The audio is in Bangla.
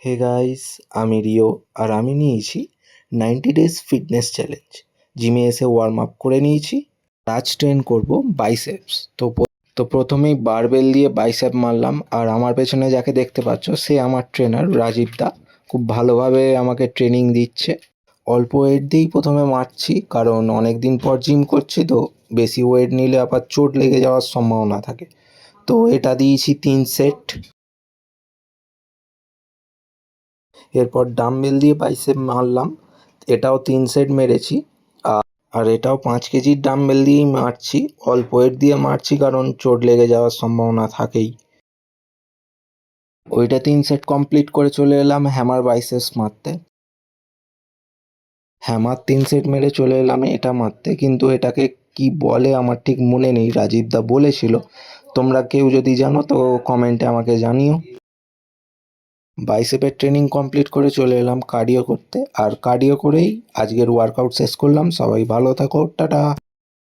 হে গাইস, আমি রিও আর আমি নিয়েছি 90 ডেজ ফিটনেস চ্যালেঞ্জ। জিমে এসে ওয়ার্ম আপ করে নিয়েছি। আজ ট্রেন করব বাইসেপস। তো প্রথমেই বারবেল দিয়ে বাইসেপ মারলাম। আর আমার পেছনে যাকে দেখতে পাচ্ছ সে আমার ট্রেনার রাজীব দা। খুব ভালোভাবে আমাকে ট্রেনিং দিচ্ছে। অল্প ওয়েট দিয়েই প্রথমে মারছি, কারণ অনেক দিন পর জিম করছি, তো বেশি ওয়েট নিলে আবার চোট লেগে যাওয়ার সম্ভাবনা থাকে। তো এটা দিয়েছি 3 সেট। এরপর ডাম্বেল দিয়ে বাইসেপ মারলাম, এটাও 3 সেট মেরেছি। আর এটাও 5 কেজির ডাম্বেল দিয়েই মারছি, অল্প ওয়েট দিয়ে মারছি কারণ চোট লেগে যাওয়ার সম্ভাবনা থাকেই। ওইটা 3 সেট কমপ্লিট করে চলে এলাম হ্যামার বাইসেপস মারতে। হ্যামার 3 সেট মেরে চলে এলাম এটা মারতে, কিন্তু এটাকে কি বলে আমার ঠিক মনে নেই, রাজীব দা বলেছিল। তোমরা কেউ যদি জানো তো কমেন্টে আমাকে জানিও। বাইসেপের ট্রেনিং কমপ্লিট করে চলে এলাম কার্ডিও করতে, আর কার্ডিও করেই আজকের ওয়ার্কআউট শেষ করলাম। সবাই ভালো থাকো, টাটা।